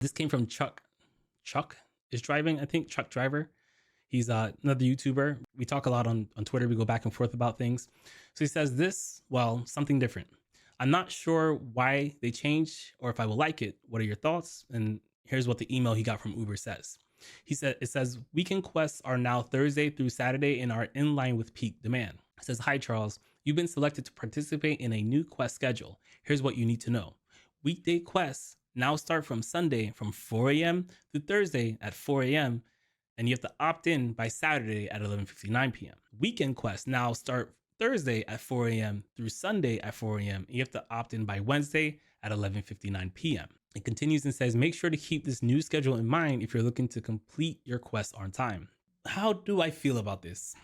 This came from Chuck. Chuck is driving, I think. Truck driver. He's another YouTuber. We talk a lot on Twitter. We go back and forth about things. So he says this, well, something different. I'm not sure why they changed or if I will like it. What are your thoughts? And here's what the email he got from Uber says. He said, it says, weekend quests are now Thursday through Saturday and are in line with peak demand. It says, hi, Charles. You've been selected to participate in a new quest schedule. Here's what you need to know. Weekday quests now start from Sunday from 4 a.m. through Thursday at 4 a.m. and you have to opt in by Saturday at 11:59 p.m. Weekend quests now start Thursday at 4 a.m. through Sunday at 4 a.m. and you have to opt in by Wednesday at 11:59 p.m. It continues and says, make sure to keep this new schedule in mind if you're looking to complete your quest on time. How do I feel about this?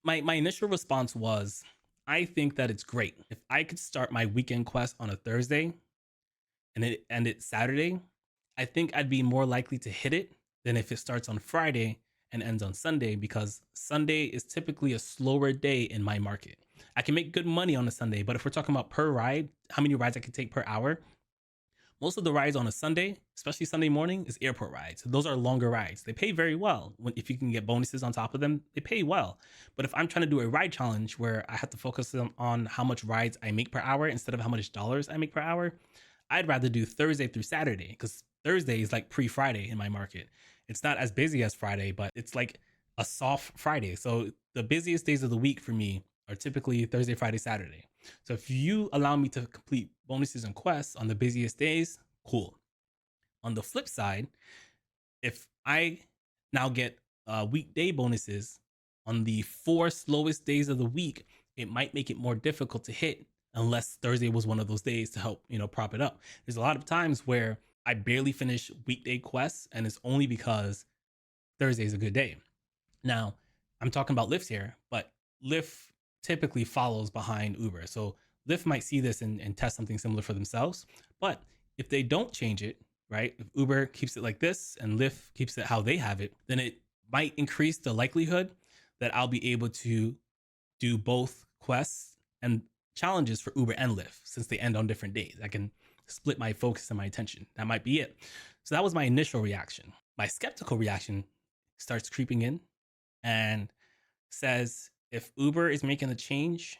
My initial response was, I think that it's great. If I could start my weekend quest on a Thursday and it ended Saturday, I think I'd be more likely to hit it than if it starts on Friday and ends on Sunday, because Sunday is typically a slower day in my market. I can make good money on a Sunday, but if we're talking about per ride, how many rides I can take per hour, most of the rides on a Sunday, especially Sunday morning, is airport rides. Those are longer rides. They pay very well. If you can get bonuses on top of them, they pay well. But if I'm trying to do a ride challenge where I have to focus on how much rides I make per hour instead of how much dollars I make per hour, I'd rather do Thursday through Saturday, because Thursday is like pre-Friday in my market. It's not as busy as Friday, but it's like a soft Friday. So the busiest days of the week for me are typically Thursday, Friday, Saturday. So if you allow me to complete bonuses and quests on the busiest days, cool. On the flip side, if I now get weekday bonuses on the 4 slowest days of the week, it might make it more difficult to hit unless Thursday was one of those days to help, prop it up. There's a lot of times where I barely finish weekday quests and it's only because Thursday is a good day. Now, I'm talking about Lyft here, but Lyft typically follows behind Uber. So Lyft might see this and test something similar for themselves. But if they don't change it, right? If Uber keeps it like this and Lyft keeps it how they have it, then it might increase the likelihood that I'll be able to do both quests and challenges for Uber and Lyft, since they end on different days. I can split my focus and my attention. That might be it. So that was my initial reaction. My skeptical reaction starts creeping in and says, if Uber is making a change,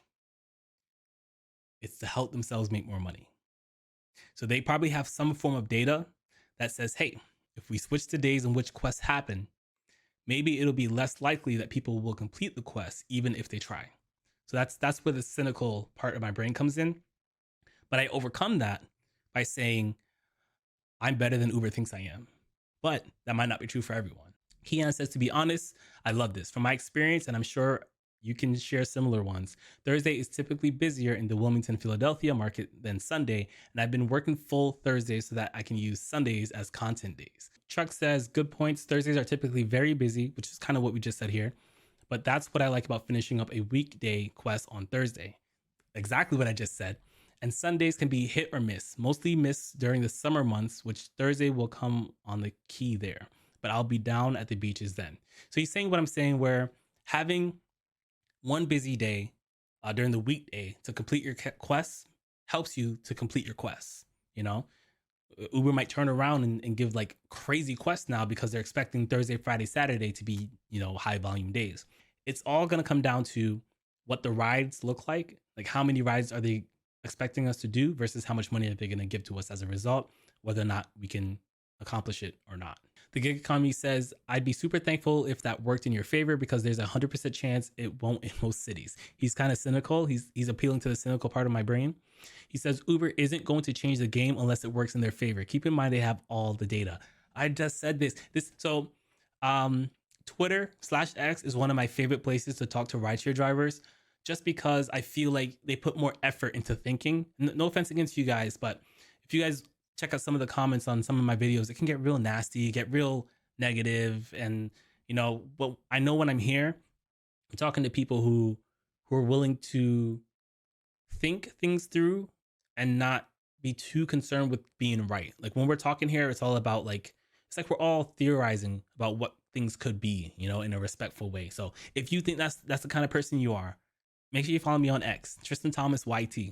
it's to help themselves make more money. So they probably have some form of data that says, hey, if we switch the days in which quests happen, maybe it'll be less likely that people will complete the quest even if they try. So that's where the cynical part of my brain comes in. But I overcome that by saying, I'm better than Uber thinks I am. But that might not be true for everyone. Keon says, to be honest, I love this. From my experience, and I'm sure you can share similar ones, Thursday is typically busier in the Wilmington, Philadelphia market than Sunday, and I've been working full Thursdays so that I can use Sundays as content days. Chuck says, good points. Thursdays are typically very busy, which is kind of what we just said here. But that's what I like about finishing up a weekday quest on Thursday. Exactly what I just said. And Sundays can be hit or miss, mostly miss during the summer months, which Thursday will come on the key there. But I'll be down at the beaches then. So he's saying what I'm saying, where having one busy day during the weekday to complete your quests helps you to complete your quests. Uber might turn around and give like crazy quests now because they're expecting Thursday, Friday, Saturday to be, high volume days. It's all going to come down to what the rides look like how many rides are they expecting us to do versus how much money are they going to give to us as a result, whether or not we can accomplish it or not. The gig economy says, I'd be super thankful if that worked in your favor because there's a 100% chance it won't in most cities. He's kind of cynical. He's appealing to the cynical part of my brain. He says, Uber isn't going to change the game unless it works in their favor. Keep in mind, they have all the data. I just said this. Twitter/X is one of my favorite places to talk to rideshare drivers, just because I feel like they put more effort into thinking. No offense against you guys, but if you guys check out some of the comments on some of my videos, it can get real nasty, get real negative. And, but I know when I'm here, I'm talking to people who are willing to think things through and not be too concerned with being right. Like when we're talking here, it's all about it's like we're all theorizing about what things could be, in a respectful way. So if you think that's the kind of person you are, make sure you follow me on X, Tristan Thomas YT.